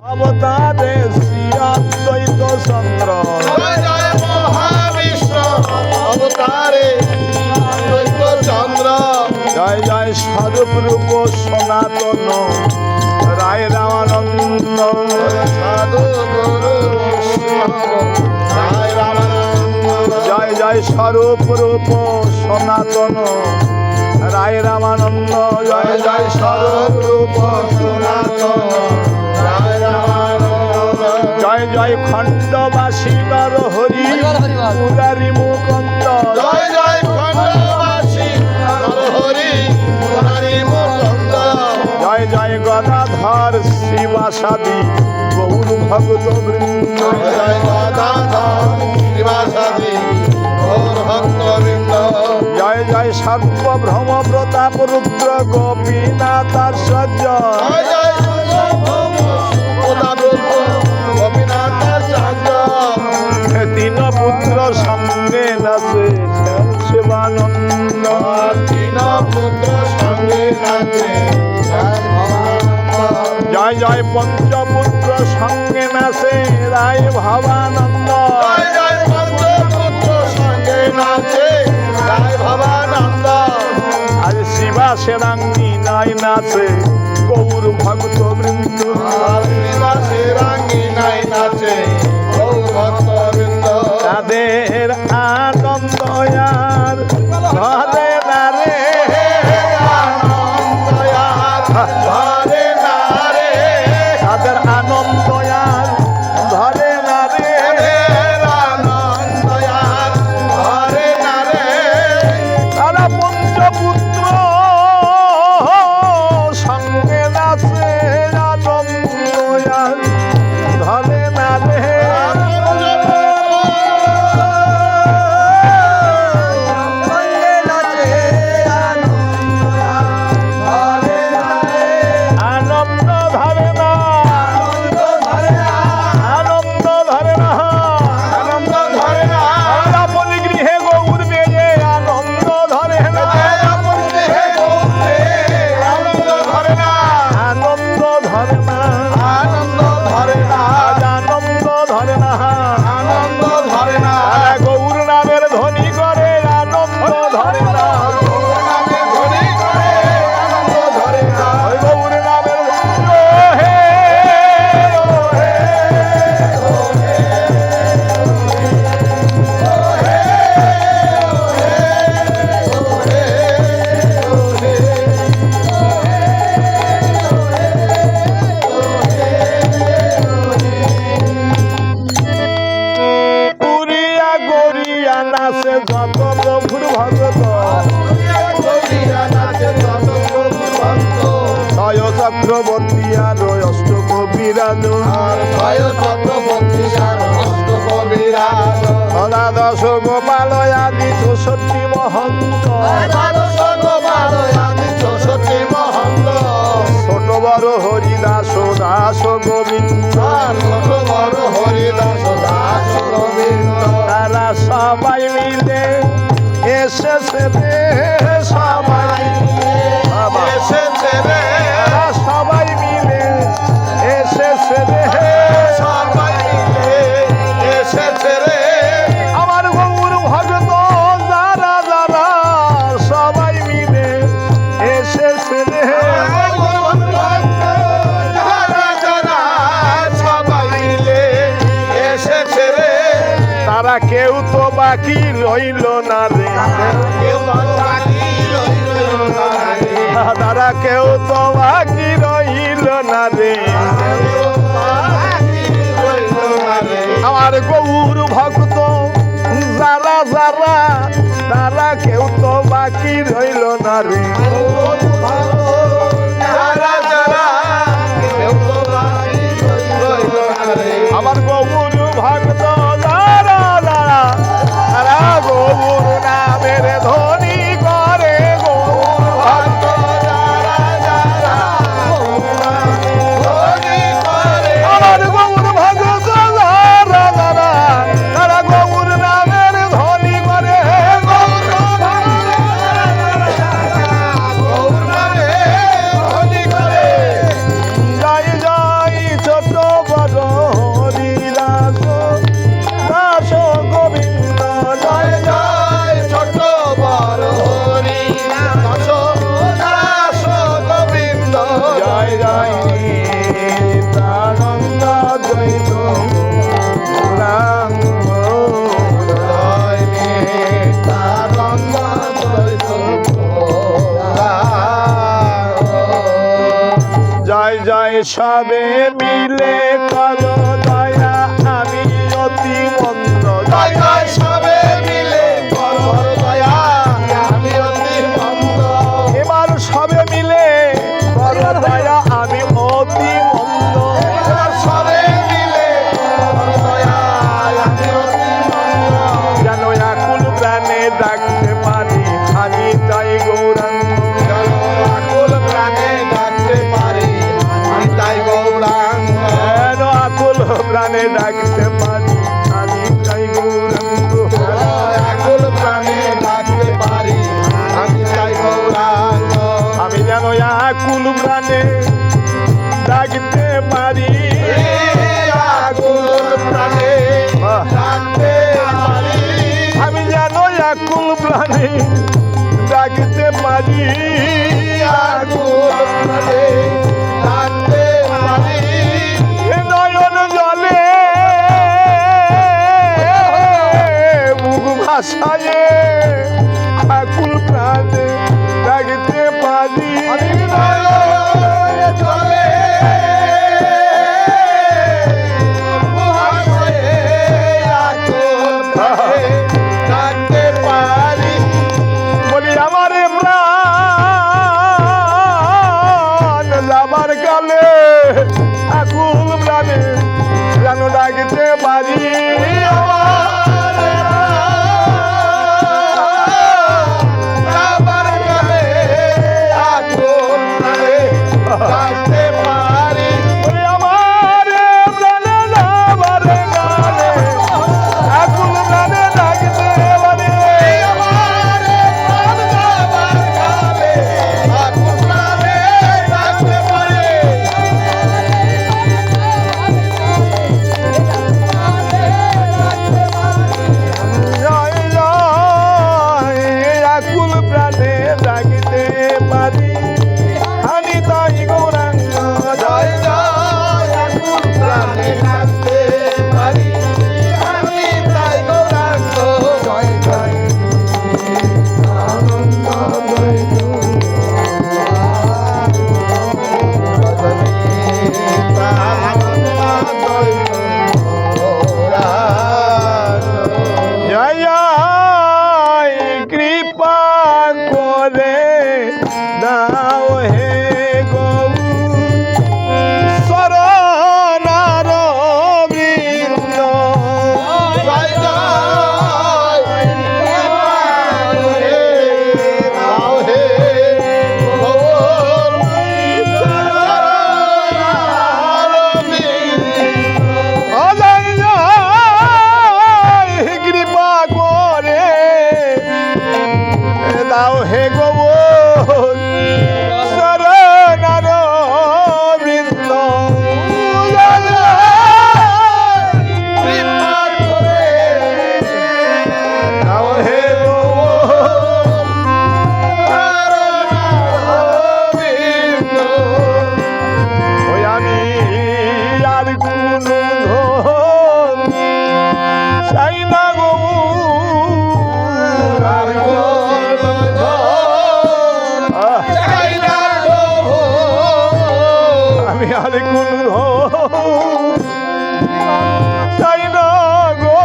অবতারে শ্রী অদ্বৈত চন্দ্র জয় জয় মহাবিষ্ণ অবতারে অদ্বৈত চন্দ্র জয় জয় স্বরূপ রূপ সনাতন রায় রামানন্দ সাধু গুরু বৈষ্ণব রায় রামানন্দ জয় জয় স্বরূপ রূপ সনাতন রায় রামানন্দ জয় জয় স্বরূপ রূপ সনাতন রায় রামানন্দ জয় জয় খণ্ডবাসী নর হরি মুরারি মুকুন্দ জয় জয় খণ্ডবাসী নরহরি মুরারি মুকুন্দ জয় জয় গদাধর শিবাসাদি গৌর ভগত বৃন্দ জয় জয় গদাধর শিবাসাদি গৌর ভক্তবৃন্দ জয় জয় সর্বভ্রম প্রতাপ রুদ্র গোপীনাথ আচার্য জয় জয় গোপীনাথ আচার্য তিন পুত্র সঙ্গে নাচে শিবানন্দ তিন পুত্র সঙ্গে নাচে জয় ভবানন্দ জয় জয় পঞ্চপুত্র সঙ্গে নাচে রায় ভবানন্দ জয় জয় পঞ্চপুত্র সঙ্গে নাচে জয় ভবানন্দ আজ শিবা সেরাঙ্গি নাই নাচে গৌর ভক্ত বৃন্দ শ্রীবাসের রাঙ্গিনায় নাচে গৌর ভক্তবৃন্দ তাদের আনন্দ আর ঘরে নারে ঘরে নারে তাদের আনন্দ আর ঘরে নারে আনন্দয়ার ঘরে নারে তারা পঞ্চপুত্র সঙ্গে নাচে আনন্দ আর ঘরে নারে আনন্দ ধরে না আনন্দ ধরে না আনন্দ ধরে না আপন গৃহে গৌর বেজে আনন্দ ধরে না আনন্দ ধরে না আনন্দ ধরে না আনন্দ ধরে না আজ আনন্দ ধরে না আনন্দ ধরে না তারা গৌর নামের ধ্বনি করে আনন্দ ধরে না নামে ধরি করে আনন্দ ধরে না ওই গৌর নামের হে পুরিয়া গরিয়া নাচে যত প্রভুর ভগত ছয় চক্রবর্তী আর অষ্ট কবিরাজ অনাদশ গোপাল আদি 64 মহন্ত ছোট বড় হরিদাস দাস গোবিন্দ তারা সবাই মিলে এসেছে রে সবাই তারা সবাই মিলে এসেছে রে আমার গৌর ভগত যারা যারা সবাই মিলে এসেছে রে তারা কেউ তো বাকি রইল না রে তারা কেউ তো বাকি রইল না রে আমার গৌর ভক্ত যারা যারা তারা কেউ তো বাকি রইল না রে আমার গৌর ভক্ত যারা যারা তারা গৌর নামের ধ্বনি করে গৌর ভক্ত আমার গৌর ভক্ত যারা যারা তারা গৌর নামের ধ্বনি করে গৌর জয় জয় সবে মিলে করো দয়া আমি অতি মন্দ জয় জয় সবে মিলে করো দয়া আমি অতি মন্দ এবার সবে মিলে করো দয়া আমি অতি মন্দ সবে মিলে করো দয়া আমি অতি মন্দ যেন আকুল প্রাণে ডাকতে পারি আমি তাই গৌরাঙ্গ আকুল প্রাণে ডাকতে পারি আমি তাই গৌরাঙ্গ যেন আকুল প্রাণে ডাকতে পারি আমি তাই গৌরাঙ্গ আকুল প্রাণে ডাকতে পারি আমি তাই গৌরাঙ্গ আমি যেন আকুল প্রাণে ডাকতে পারি আকুল প্রাণে ডাকতে পারি আমি যেন আকুল প্রাণে ডাকতে পারি আকুল প্রাণে ডাকতে পারি নয়ন জলে মুখ ভাষায় আকুল প্রাণে ডাকতে পারি চলে মহাশয়ে আকুল প্রাণে ডাকতে পারি বলি আমার প্রাণ যাবার কালে আকুল প্রাণে যেন ডাকতে পারি আবার গেলে আকুল প্রাণে ডাকতে পারি বলি আমার প্রাণে যাবার কালে আকুল প্রাণে ডাকতে পারি আমারে প্রাণ যাবার কালে আকুল প্রাণে ডাকতে পারি জয় জয় আকুল প্রাণে ডাকতে পারি আমি তাই গৌরাঙ্গ জয় জয় আকুল প্রাণে ডাকতে পারি আমি তাই গৌরাঙ্গ জয় জয় আনন্দ দৈব জয় জয় কৃপা করে দাও হে গৌ শরণার বৃন্দ ও জয় জয় কৃপা করে দাও হে গৌ শরণার বৃন্দ জয় জয় দাও হে গৌ ওই আমি আর কোন ধন চাই না গো আমি আর কোন ধন চাই না গো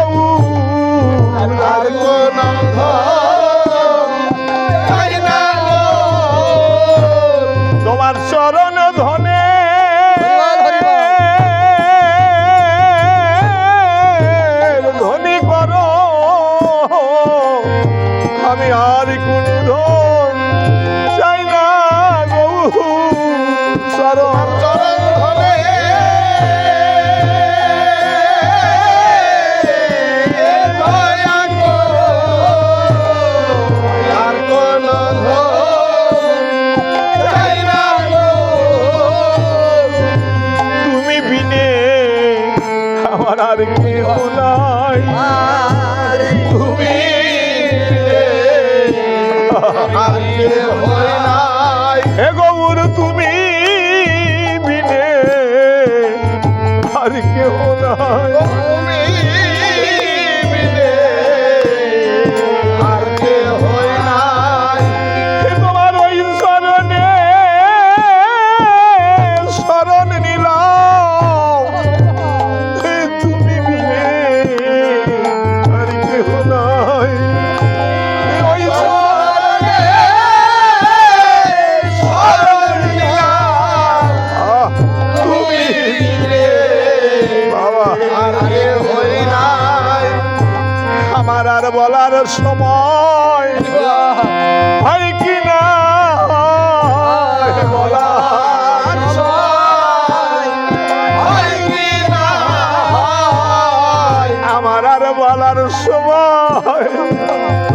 তোমার চরণ ধনে ধনী করো আমি আর কোন ধন চাই না গো চরণ তুমি বিনে আমার আর কেহ নাই তুমি হে গৌর তুমি বিনে আর কেহ নাই হে তোমার ওই শরণে শরণ নিলে বলার সময় হয় কি না বলার সময় হয় কি না হয়? আমার আর বলার সময়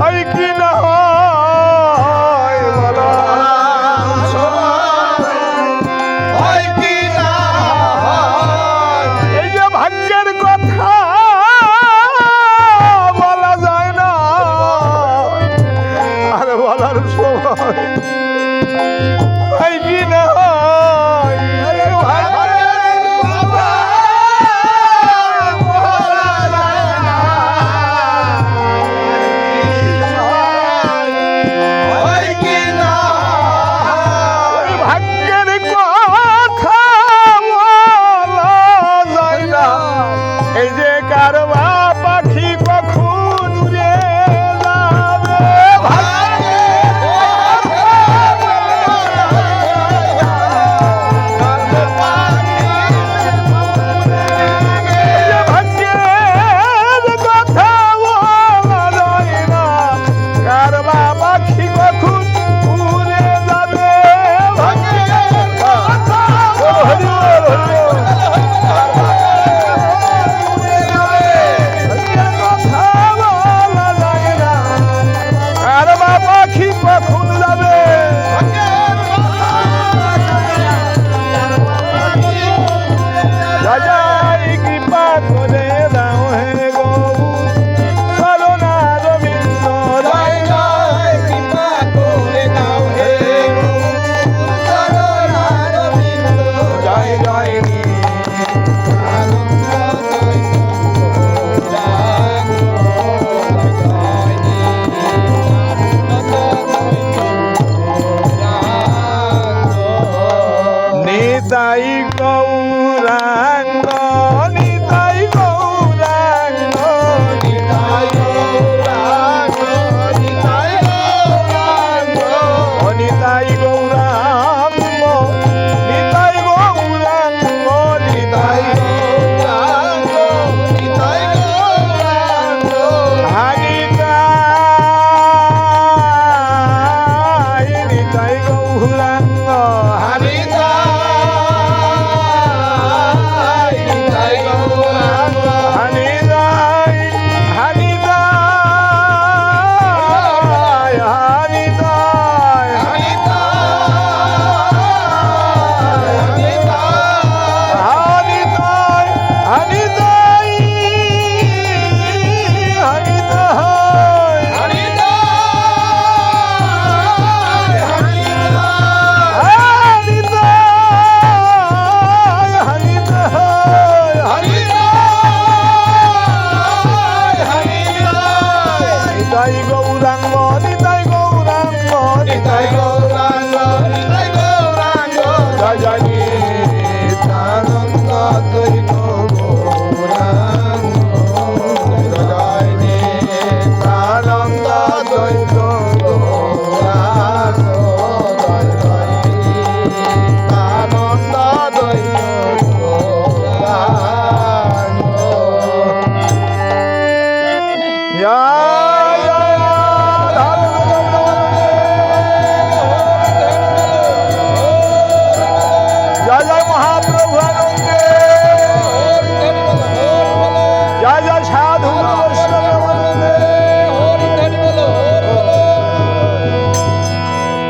হয় কি না বলার সময় হয় কি না হয়? এই যে ভাগ্যের কথা বলা যায় না আর বলার সময় হয় কি না হয়? আরে ভাগ্যের কথা বলা যায় না। হয় কি না হয়? ভাগ্যের কথা বলা যায় না এই যে